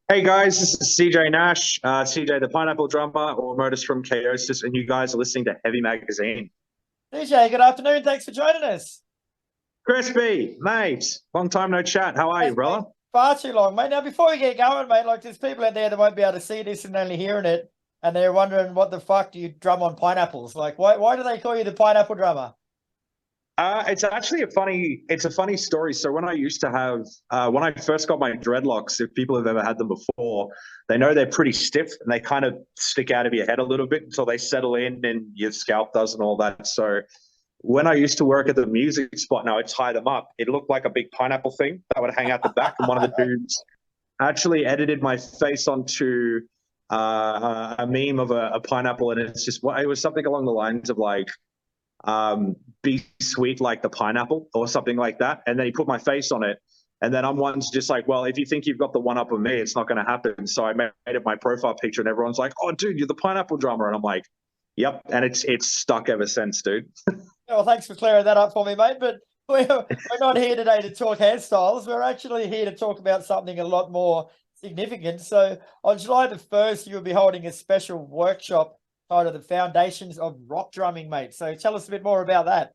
Hey guys, this is CJ Nash, CJ the Pineapple Drummer, or Modus from Chaosis, and you guys are listening to Heavy Magazine. CJ, good afternoon. Thanks for joining us. Crispy, mate, long time no chat. How are you, Has been brother? far too long, mate. Now, before we get going, mate, like there's people out there that won't be able to see this and only hearing it, and they're wondering what the fuck do you drum on pineapples? Like, why do they call you the pineapple drummer? It's actually a funny story. So when I used to have, when I first got my dreadlocks, if people have ever had them before, they know they're pretty stiff and they kind of stick out of your head a little bit until they settle in and your scalp does and all that. So when I used to work at the music spot and I would tie them up, it looked like a big pineapple thing that would hang out the back. And one of the dudes actually edited my face onto a meme of a pineapple, and it's just it was something along the lines of like be sweet like the pineapple or something like that. And then he put my face on it. And then I'm one's just like, well, if you think you've got the one up on me, it's not going to happen. So I made it my profile picture, and everyone's like, oh, dude, you're the pineapple drummer. And I'm like, yep. And it's stuck ever since, dude. Well, thanks for clearing that up for me, mate. But we're not here today to talk hairstyles. We're actually here to talk about something a lot more significant. So on July the 1st, you will be holding a special workshop titled The Foundations of Rock Drumming, mate. So tell us a bit more about that.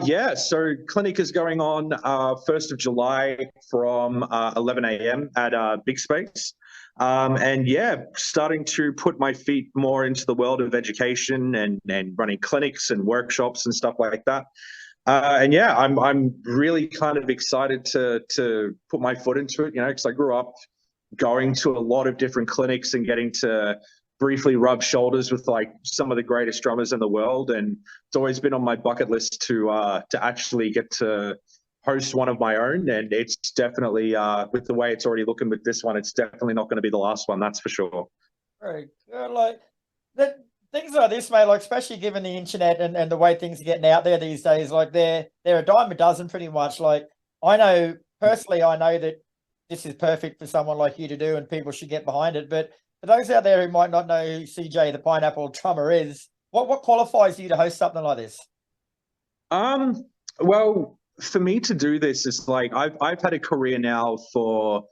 Yeah, so clinic is going on 1st of July from 11 a.m. at Big Space. And yeah, starting to put my feet more into the world of education and running clinics and workshops and stuff like that. And yeah, I'm really kind of excited to put my foot into it, because I grew up going to a lot of different clinics and getting to briefly rub shoulders with like some of the greatest drummers in the world, and it's always been on my bucket list to actually get to host one of my own. And it's definitely with the way it's already looking with this one, it's definitely not going to be the last one, that's for sure. Very good. Like that things like this, mate, like especially given the internet and the way things are getting out there these days, like they're a dime a dozen pretty much. Like I know personally, I know that this is perfect for someone like you to do and people should get behind it. But for those out there who might not know who CJ the Pineapple Drummer is, what qualifies you to host something like this? um well, for me to do this is like I've had a career now for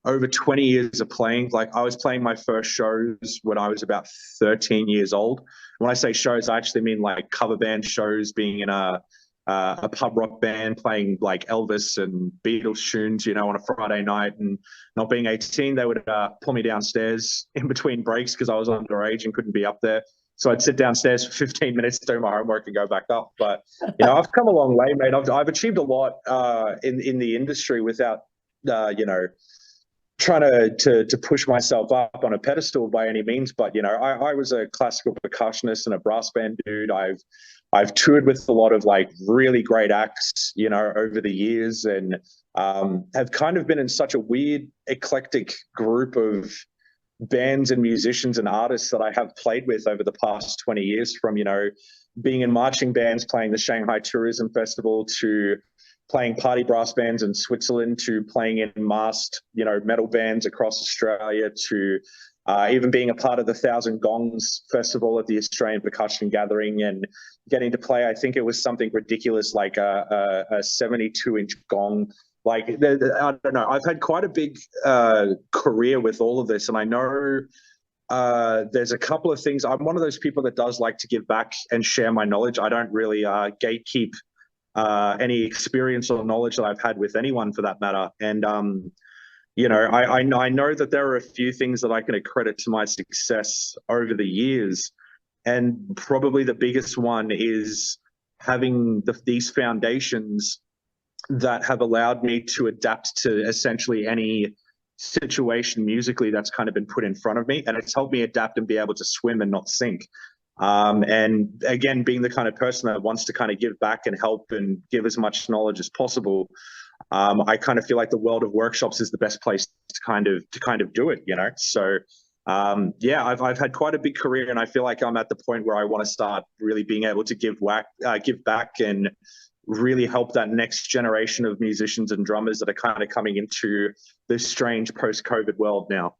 over 20 years of playing. Like I was playing my first shows when I was about 13 years old. When I say shows, I actually mean like cover band shows, being in a pub rock band playing like Elvis and Beatles tunes, on a Friday night. And not being 18, they would pull me downstairs in between breaks because I was underage and couldn't be up there. So I'd sit downstairs for 15 minutes, do my homework, and go back up. But I've come a long way, mate. I've achieved a lot in the industry without trying to push myself up on a pedestal by any means. But I was a classical percussionist and a brass band dude. I've toured with a lot of like really great acts, over the years, and have kind of been in such a weird, eclectic group of bands and musicians and artists that I have played with over the past 20 years, from, being in marching bands, playing the Shanghai Tourism Festival, to playing party brass bands in Switzerland, to playing in masked, metal bands across Australia, to even being a part of the Thousand Gongs Festival at the Australian Percussion Gathering, and getting to play, I think it was something ridiculous like a 72-inch gong. Like, I don't know, I've had quite a big career with all of this, and I know there's a couple of things. I'm one of those people that does like to give back and share my knowledge. I don't really gatekeep any experience or knowledge that I've had with anyone, for that matter. And I know that there are a few things that I can accredit to my success over the years, and probably the biggest one is having these foundations that have allowed me to adapt to essentially any situation musically that's kind of been put in front of me, and it's helped me adapt and be able to swim and not sink. And again, being the kind of person that wants to kind of give back and help and give as much knowledge as possible, I kind of feel like the world of workshops is the best place to kind of do it. So yeah, I've had quite a big career, and I feel like I'm at the point where I want to start really being able to give back and really help that next generation of musicians and drummers that are kind of coming into this strange post-COVID world now.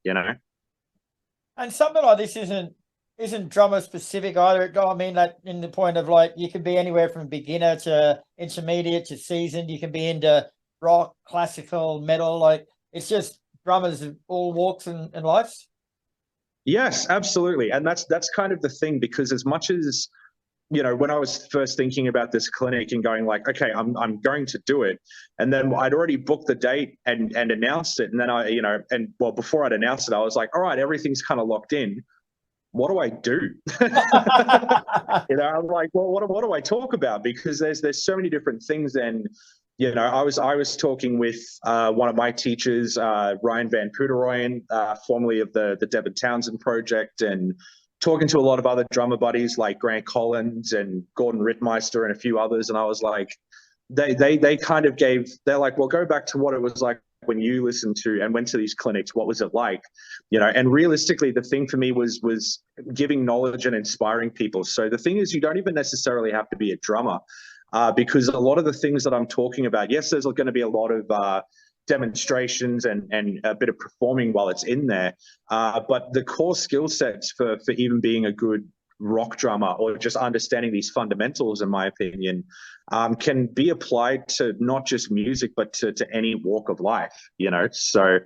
And something like this isn't drummer specific either. I mean that in the point of like you can be anywhere from beginner to intermediate to seasoned. You can be into rock, classical, metal. Like it's just drummers of all walks and lives? Yes, absolutely. And that's kind of the thing, because as much as, when I was first thinking about this clinic and going like, okay, I'm going to do it. And then I'd already booked the date and announced it. And then before I'd announced it, I was like, all right, everything's kind of locked in. What do I do? I'm like, well, what do I talk about? Because there's so many different things. And I was talking with one of my teachers, Ryan Van Puderoyen, formerly of the Devon Townsend Project, and talking to a lot of other drummer buddies like Grant Collins and Gordon Rittmeister and a few others. And I was like, they kind of they're like, well, go back to what it was like when you listened to and went to these clinics. What was it like? And realistically, the thing for me was giving knowledge and inspiring people. So the thing is, you don't even necessarily have to be a drummer, because a lot of the things that I'm talking about, yes, there's going to be a lot of demonstrations and a bit of performing while it's in there, but the core skill sets for even being a good rock drummer, or just understanding these fundamentals, in my opinion, can be applied to not just music, but to any walk of life. So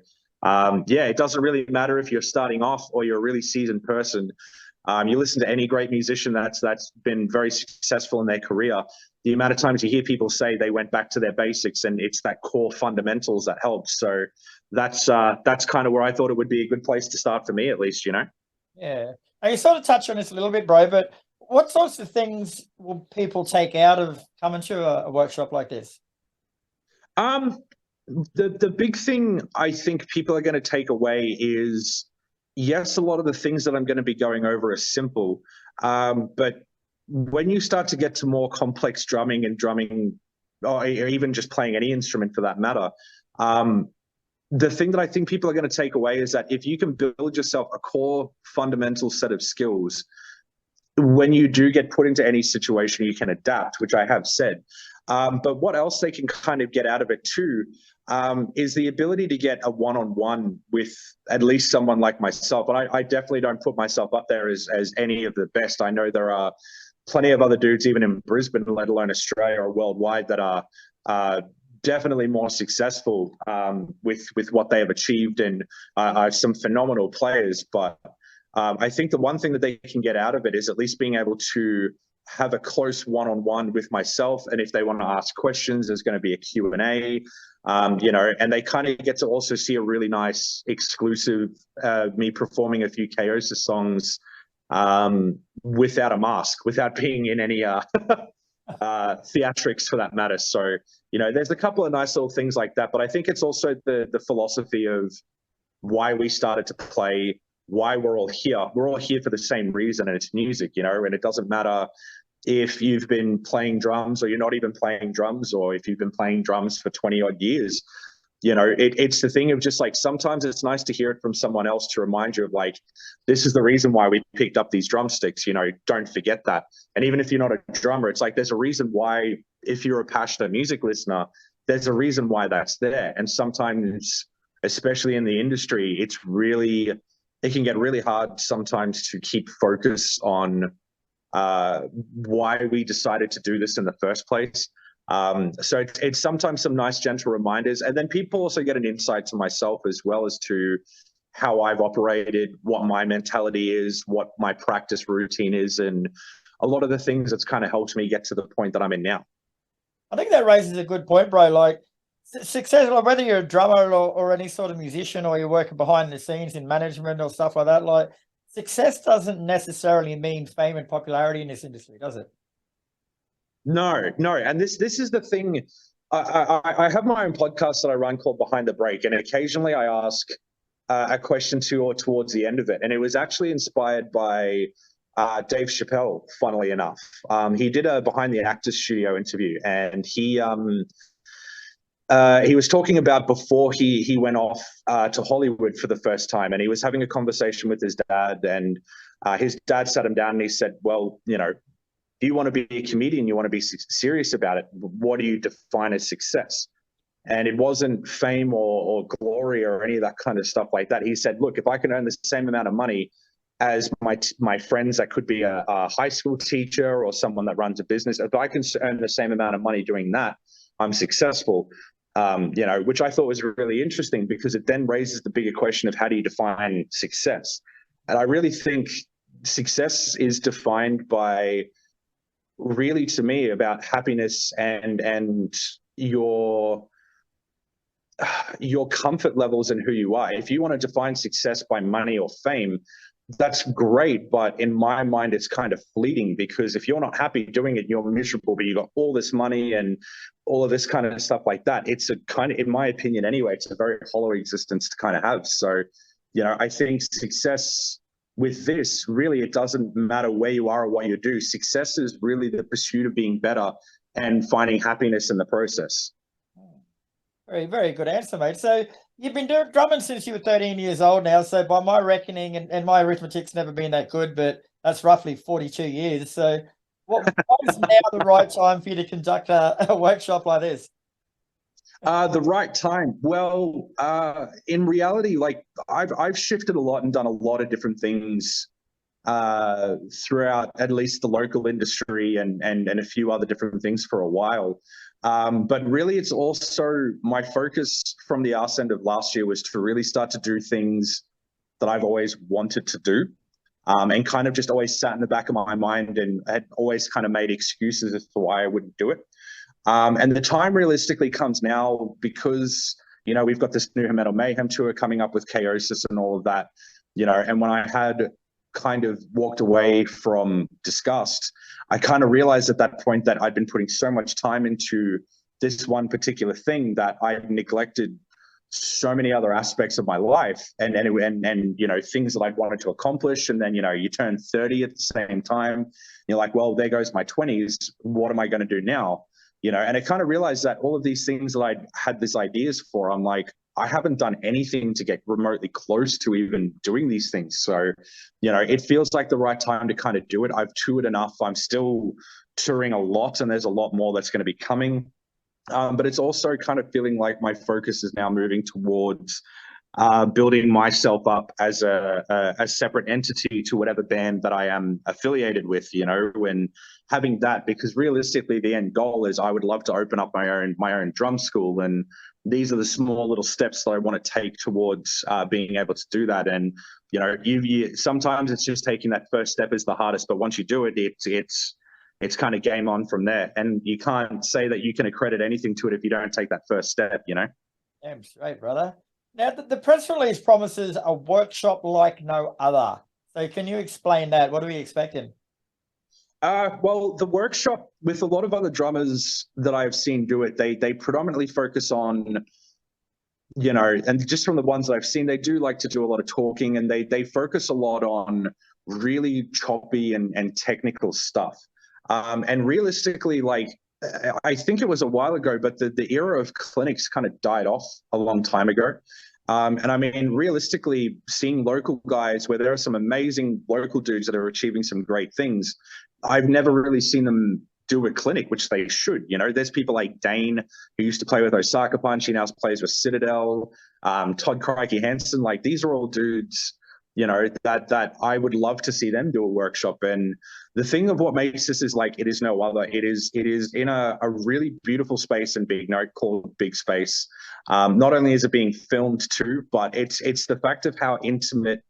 it doesn't really matter if you're starting off or you're a really seasoned person. You listen to any great musician that's been very successful in their career, the amount of times you hear people say they went back to their basics, and it's that core fundamentals that helps. So that's kind of where I thought it would be a good place to start for me, at least. Yeah. And you sort of touched on this a little bit, bro, but what sorts of things will people take out of coming to a workshop like this? The big thing I think people are going to take away is, yes, a lot of the things that I'm going to be going over are simple, but when you start to get to more complex drumming, or even just playing any instrument for that matter, the thing that I think people are going to take away is that if you can build yourself a core fundamental set of skills, when you do get put into any situation, you can adapt, which I have said. But what else they can kind of get out of it too, is the ability to get a one-on-one with at least someone like myself. And I definitely don't put myself up there as any of the best. I know there are plenty of other dudes, even in Brisbane, let alone Australia or worldwide, that are definitely more successful with what they have achieved, and are some phenomenal players. But I think the one thing that they can get out of it is at least being able to have a close one-on-one with myself. And if they want to ask questions, there's going to be a Q&A, and they kind of get to also see a really nice exclusive, me performing a few Chaosis songs without a mask, without being in any theatrics for that matter. So, there's a couple of nice little things like that, but I think it's also the philosophy of why we started to play, why we're all here. We're all here for the same reason, and it's music, and it doesn't matter if you've been playing drums or you're not even playing drums, or if you've been playing drums for 20 odd years. It's the thing of just like, sometimes it's nice to hear it from someone else to remind you of like, this is the reason why we picked up these drumsticks, don't forget that. And even if you're not a drummer, it's like, there's a reason why, if you're a passionate music listener, there's a reason why that's there. And sometimes, especially in the industry, it can get really hard sometimes to keep focus on why we decided to do this in the first place. So it's sometimes some nice gentle reminders, and then people also get an insight to myself as well as to how I've operated, what my mentality is, what my practice routine is, and a lot of the things that's kind of helped me get to the point that I'm in now. I think that raises a good point, bro. Like, success, like whether you're a drummer or any sort of musician, or you're working behind the scenes in management or stuff like that, like, success doesn't necessarily mean fame and popularity in this industry, does it? No. And this is the thing. I have my own podcast that I run called Behind the Break, and occasionally I ask a question towards the end of it. And it was actually inspired by Dave Chappelle, funnily enough. He did a Behind the Actors Studio interview, and he was talking about before he went off to Hollywood for the first time, and he was having a conversation with his dad, and his dad sat him down and he said, well, if you want to be a comedian, you want to be serious about it, what do you define as success? And it wasn't fame or glory or any of that kind of stuff like that. He said, look, if I can earn the same amount of money as my friends, that could be a high school teacher or someone that runs a business, if I can earn the same amount of money doing that, I'm successful. which I thought was really interesting because it then raises the bigger question of how do you define success? And I really think success is defined by, really, to me, about happiness and your comfort levels and who you are. If you want to define success by money or fame, that's great, but in my mind it's kind of fleeting, because if you're not happy doing it, you're miserable, but you got all this money and all of this kind of stuff like that. It's a kind of, in my opinion anyway, it's a very hollow existence to kind of have. So, I think success with this, really, it doesn't matter where you are or what you do. Success is really the pursuit of being better and finding happiness in the process. Very, very good answer, mate. So you've been doing drumming since you were 13 years old now. So by my reckoning, and my arithmetic's never been that good, but that's roughly 42 years. So why is now the right time for you to conduct a workshop like this? The right time. Well, in reality, like I've shifted a lot and done a lot of different things throughout at least the local industry and a few other different things for a while. But really, it's also my focus from the arse end of last year was to really start to do things that I've always wanted to do, and kind of just always sat in the back of my mind and had always kind of made excuses as to why I wouldn't do it. And the time realistically comes now because, we've got this new Metal Mayhem tour coming up with Chaosis and all of that, and when I had kind of walked away from Disgust, I kind of realized at that point that I'd been putting so much time into this one particular thing that I neglected so many other aspects of my life and things that I'd wanted to accomplish. And then, you turn 30 at the same time, you're like, well, there goes my 20s. What am I going to do now? And I kind of realized that all of these things that I'd had these ideas for, I'm like, I haven't done anything to get remotely close to even doing these things. So, it feels like the right time to kind of do it. I've toured enough. I'm still touring a lot, and there's a lot more that's going to be coming. But it's also kind of feeling like my focus is now moving towards building myself up as a separate entity to whatever band that I am affiliated with, and having that, because realistically the end goal is I would love to open up my own drum school, and these are the small little steps that I want to take towards being able to do that. And you sometimes it's just taking that first step is the hardest, but once you do it, it's kind of game on from there. And you can't say that you can accredit anything to it if you don't take that first step, Damn straight, brother. Now, the press release promises a workshop like no other. So can you explain that? What are we expecting? Well, the workshop, with a lot of other drummers that I've seen do it, they predominantly focus on, and just from the ones that I've seen, they do like to do a lot of talking, and they focus a lot on really choppy and technical stuff. And realistically, like, I think it was a while ago, but the era of clinics kind of died off a long time ago. And I mean, realistically, seeing local guys where there are some amazing local dudes that are achieving some great things, I've never really seen them do a clinic, which they should. There's people like Dane, who used to play with Osaka Punch. He now plays with Citadel. Todd Crikey Hansen. Like, these are all dudes, that I would love to see them do a workshop. And the thing of what makes this is, like, it is no other. It is in a really beautiful space in BigNote called Big Space. Not only is it being filmed too, but it's the fact of how intimate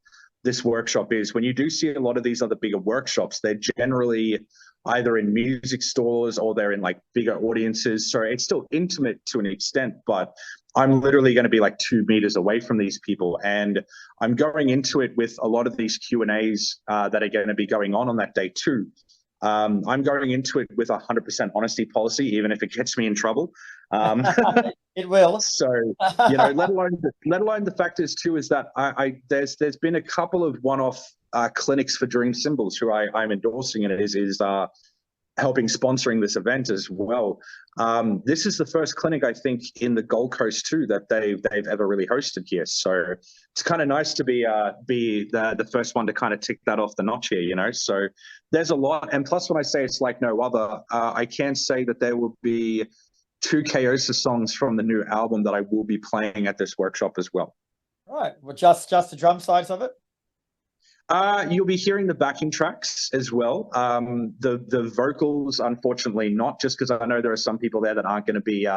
this workshop is. When you do see a lot of these other bigger workshops, they're generally either in music stores or they're in like bigger audiences. So it's still intimate to an extent, but I'm literally going to be like 2 meters away from these people. And I'm going into it with a lot of these Q&As that are going to be going on that day too. I'm going into it with 100% honesty policy, even if it gets me in trouble. It will. So, let alone the fact is too, is that there's been a couple of one-off clinics for Dream Symbols who I'm endorsing, and it is helping sponsoring this event as well. This is the first clinic, I think, in the Gold Coast too that they've ever really hosted here. So it's kind of nice to be the first one to kind of tick that off the notch here, So there's a lot, and plus when I say it's like no other, I can say that there will be 2 Chaosis songs from the new album that I will be playing at this workshop as well. Right. Well, just the drum sides of it. You'll be hearing the backing tracks as well. The vocals, unfortunately, not, just because I know there are some people there that aren't going to be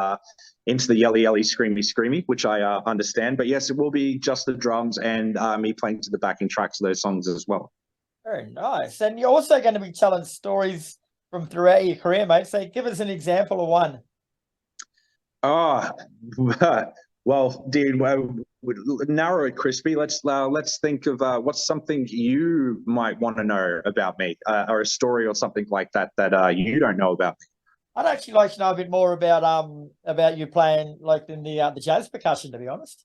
into the yelly, yelly, screamy, screamy, which I understand. But yes, it will be just the drums and me playing to the backing tracks of those songs as well. Very nice. And you're also going to be telling stories from throughout your career, mate. So give us an example of one. Oh, well, dude, narrow it, crispy. Let's think of what's something you might want to know about me, or a story or something like that that you don't know about me. I'd actually like to know a bit more about you playing like in the jazz percussion, to be honest.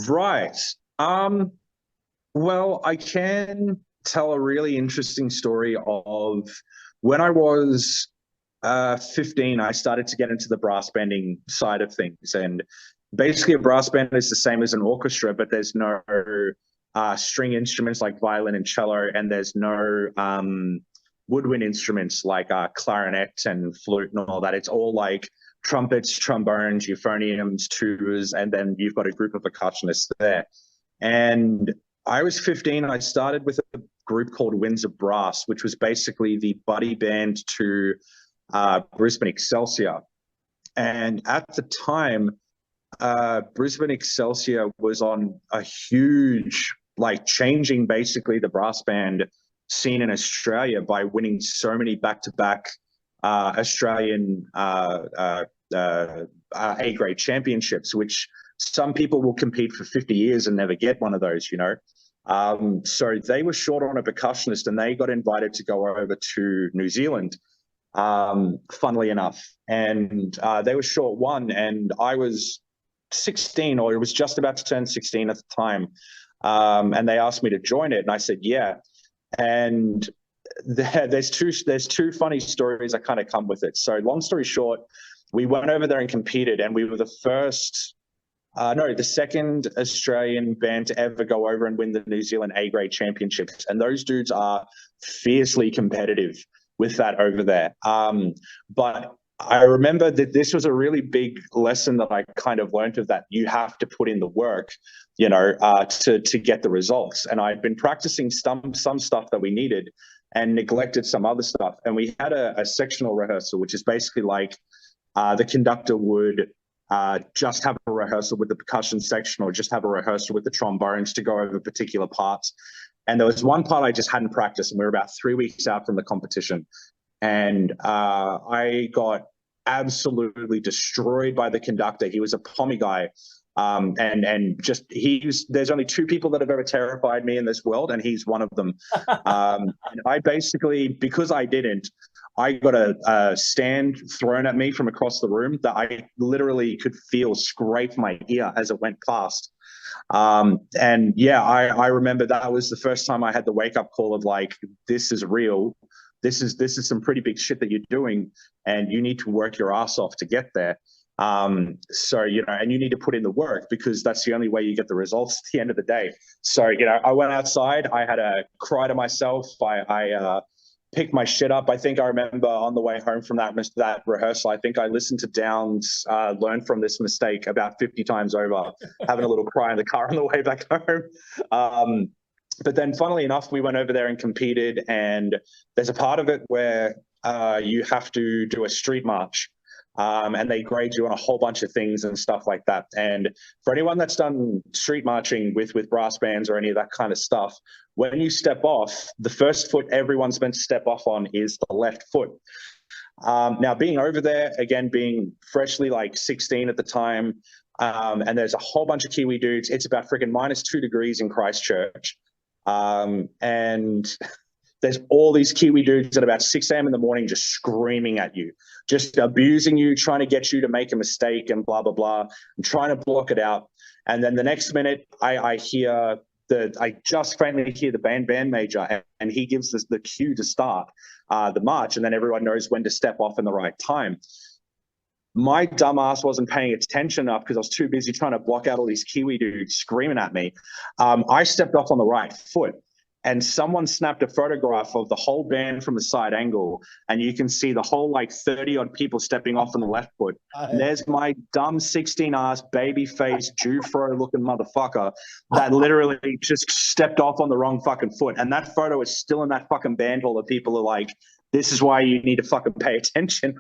Right. Well, I can tell a really interesting story of when I was 15, I started to get into the brass banding side of things. And basically a brass band is the same as an orchestra, but there's no string instruments like violin and cello, and there's no woodwind instruments like clarinet and flute and all that. It's all like trumpets, trombones, euphoniums, tubas, and then you've got a group of percussionists there. And I was 15. I started with a group called Windsor Brass, which was basically the buddy band to Brisbane Excelsior. And at the time, Brisbane Excelsior was on a huge, like, changing basically the brass band scene in Australia by winning so many back-to-back Australian A-grade championships, which some people will compete for 50 years and never get one of those, you know. So they were short on a percussionist, and they got invited to go over to New Zealand, funnily enough. And they were short one, and I was 16, or it was just about to turn 16 at the time. And they asked me to join it, and I said, yeah. And there's two funny stories that kind of come with it. So long story short, we went over there and competed, and we were the second Australian band to ever go over and win the New Zealand A-grade championships. And those dudes are fiercely competitive with that over there. But I remember that this was a really big lesson that I kind of learned, of that you have to put in the work, you know, to get the results. And I'd been practicing some stuff that we needed and neglected some other stuff. And we had a sectional rehearsal, which is basically like the conductor would just have a rehearsal with the percussion section, or just have a rehearsal with the trombones to go over particular parts. And there was one part I just hadn't practiced, and we were about 3 weeks out from the competition. And I got absolutely destroyed by the conductor. He was a Pommy guy. And just, there's only two people that have ever terrified me in this world, and he's one of them. And I basically, because I got a stand thrown at me from across the room that I literally could feel scrape my ear as it went past. And yeah, I remember that was the first time I had the wake up call of like, this is real. This is some pretty big shit that you're doing, and you need to work your ass off to get there. So, you know, and you need to put in the work, because that's the only way you get the results at the end of the day. So, you know, I went outside, I had a cry to myself. I picked my shit up. I think I remember on the way home from that rehearsal, I think I listened to Downs Learn From This Mistake about 50 times over, having a little cry in the car on the way back home. But then funnily enough, we went over there and competed, and there's a part of it where you have to do a street march. And they grade you on a whole bunch of things and stuff like that. And for anyone that's done street marching with brass bands or any of that kind of stuff, when you step off, the first foot everyone's meant to step off on is the left foot. Now, being over there, again, being freshly like 16 at the time, and there's a whole bunch of Kiwi dudes. It's about freaking -2 degrees in Christchurch. And there's all these Kiwi dudes at about 6 a.m. in the morning just screaming at you, just abusing you, trying to get you to make a mistake and blah, blah, blah, and trying to block it out. And then the next minute, I just faintly hear the band major, and he gives us the cue to start the march, and then everyone knows when to step off in the right time. My dumb ass wasn't paying attention enough because I was too busy trying to block out all these Kiwi dudes screaming at me. I stepped off on the right foot. and someone snapped a photograph of the whole band from a side angle, and you can see the whole like 30 odd people stepping off on the left foot. And there's my dumb 16-ass baby face Jufro looking motherfucker that literally just stepped off on the wrong fucking foot. And that photo is still in that fucking band hall that people are like, this is why you need to fucking pay attention.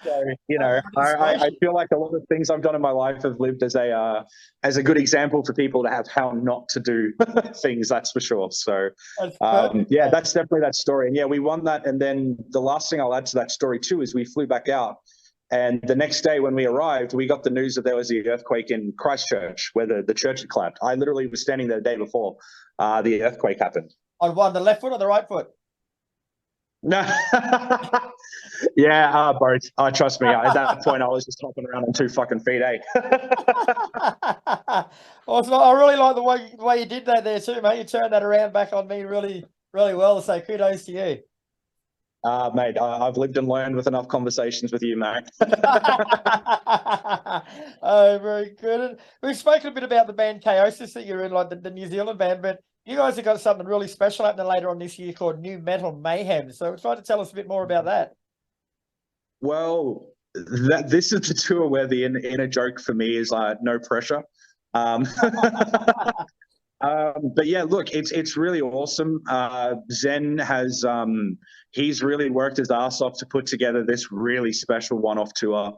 So, you know, I feel like a lot of things I've done in my life have lived as a good example for people to have how not to do things, that's for sure. So, yeah, that's definitely that story. And yeah, we won that. And then the last thing I'll add to that story too is we flew back out. And the next day when we arrived, we got the news that there was the earthquake in Christchurch where the church had collapsed. I literally was standing there the day before the earthquake happened. On one, the left foot or the right foot? No. Yeah, both. Trust me. At that point, I was just hopping around on 2 fucking feet, eh? Also, I really like the way you did that there too, mate. You turned that around back on me really, really well. So kudos to you. Mate, I've lived and learned with enough conversations with you, mate. Oh, very good. And we've spoken a bit about the band Chaosis that you're in, like the New Zealand band, but you guys have got something really special happening later on this year called New Metal Mayhem. So try to tell us a bit more about that. Well, this is the tour where the inner joke for me is no pressure. But yeah, look, it's really awesome. Zen has he's really worked his ass off to put together this really special one-off tour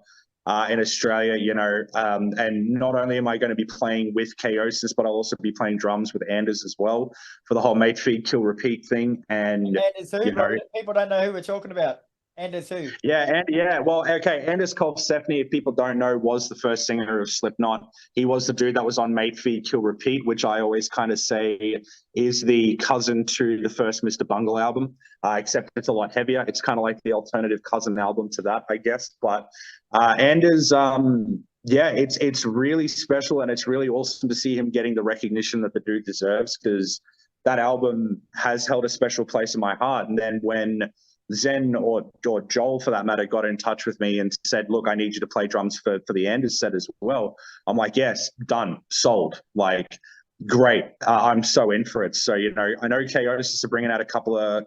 in Australia, you know, and not only am I going to be playing with Chaosis, but I'll also be playing drums with Anders as well for the whole mate, feed, kill, repeat thing. And Anders who? You know, people don't know who we're talking about. Anders who? Yeah, well, okay, Anders Kolsefny, if people don't know, was the first singer of Slipknot. He was the dude that was on Mate, Feed, Kill, Repeat, which I always kind of say is the cousin to the first Mr. Bungle album, except it's a lot heavier. It's kind of like the alternative cousin album to that, I guess. But Anders, yeah, it's really special, and it's really awesome to see him getting the recognition that the dude deserves, because that album has held a special place in my heart. And then when Zen or Joel, for that matter, got in touch with me and said, look, I need you to play drums for the Anders set as well. I'm like, yes, done, sold. Like, great. I'm so in for it. So, you know, I know Chaosis are bringing out a couple of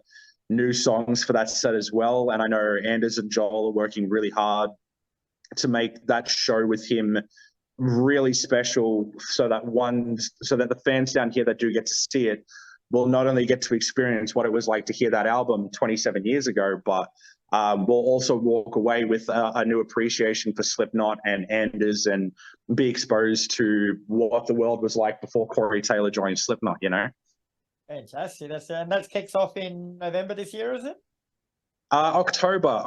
new songs for that set as well. And I know Anders and Joel are working really hard to make that show with him really special, so that the fans down here that do get to see it will not only get to experience what it was like to hear that album 27 years ago, but we'll also walk away with a new appreciation for Slipknot and Anders, and be exposed to what the world was like before Corey Taylor joined Slipknot, you know? Fantastic. And that kicks off in November this year, is it? October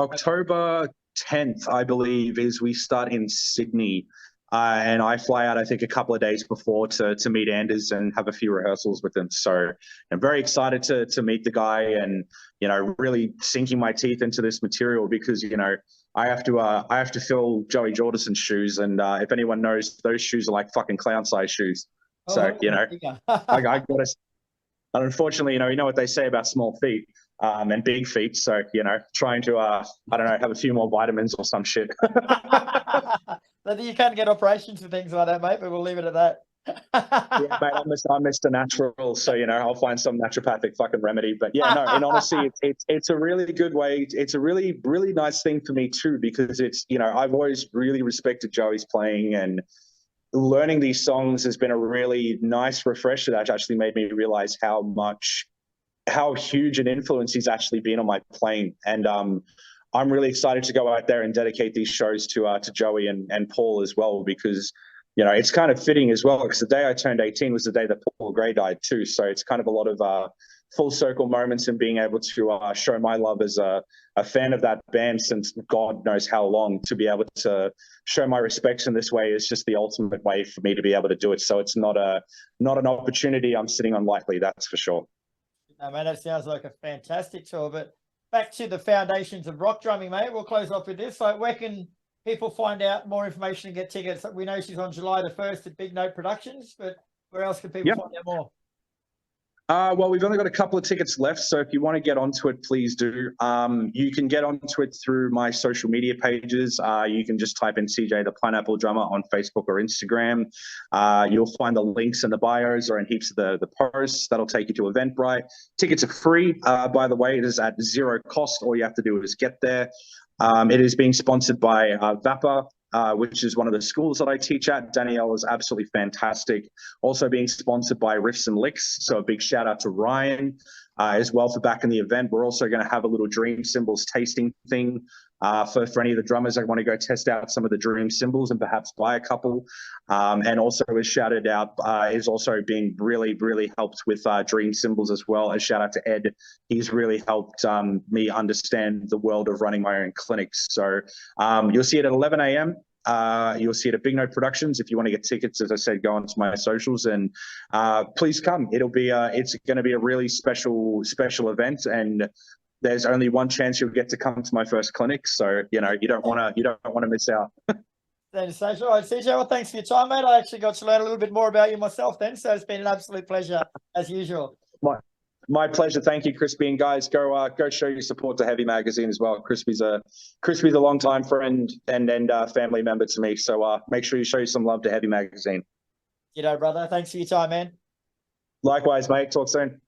10th, I believe, is we start in Sydney. And I fly out, I think, a couple of days before to meet Anders and have a few rehearsals with him. So I'm very excited to meet the guy, and, you know, really sinking my teeth into this material, because, you know, I have to fill Joey Jordison's shoes. And if anyone knows, those shoes are like fucking clown size shoes. So, you know, I got to, and unfortunately, you know what they say about small feet and big feet. So, you know, trying to, I don't know, have a few more vitamins or some shit. You can't get operations for things like that, mate, but we'll leave it at that. Yeah, mate, I'm Mr. Natural, so, you know, I'll find some naturopathic fucking remedy. But yeah, no, in honesty, it's a really good way. It's a really, really nice thing for me too, because it's, you know, I've always really respected Joey's playing, and learning these songs has been a really nice refresher that actually made me realize how huge an influence he's actually been on my playing. And I'm really excited to go out there and dedicate these shows to Joey and Paul as well, because, you know, it's kind of fitting as well, because the day I turned 18 was the day that Paul Gray died too. So it's kind of a lot of full circle moments, and being able to show my love as a fan of that band since God knows how long, to be able to show my respects in this way is just the ultimate way for me to be able to do it. So it's not an opportunity I'm sitting on lightly, that's for sure. No, man, that sounds like a fantastic tour. But back to the foundations of rock drumming, mate. We'll close off with this. Like, where can people find out more information and get tickets? We know she's on July the 1st at BigNote Productions, but where else can people find out more? Well, we've only got a couple of tickets left, so if you want to get onto it, please do. You can get onto it through my social media pages. You can just type in CJ the Pineapple Drummer on Facebook or Instagram. You'll find the links in the bios or in heaps of the posts. That'll take you to Eventbrite. Tickets are free, by the way. It is at zero cost. All you have to do is get there. It is being sponsored by VAPA, which is one of the schools that I teach at. Danielle is absolutely fantastic. Also being sponsored by Riffs and Licks. So a big shout out to Ryan as well for backing the event. We're also going to have a little Dream Cymbals tasting thing for any of the drummers that want to go test out some of the Dream Cymbals and perhaps buy a couple. And also is shouted out, is also being really helped with Dream Cymbals as well. A shout out to Ed. He's really helped me understand the world of running my own clinics. So you'll see it at 11 a.m. You'll see it at BigNote Productions. If you want to get tickets, as I said, go onto my socials and please come. It'll be it's going to be a really special event, and there's only one chance you'll get to come to my first clinic. So you don't want to miss out. Thanks, Sage. All right, CJ, well, thanks for your time, mate. I actually got to learn a little bit more about you myself then, so it's been an absolute pleasure as usual. My pleasure. Thank you, Crispy. And guys, go show your support to Heavy Magazine as well. Crispy's a longtime friend and family member to me. So make sure you show some love to Heavy Magazine. Brother. Thanks for your time, man. Likewise, mate. Talk soon.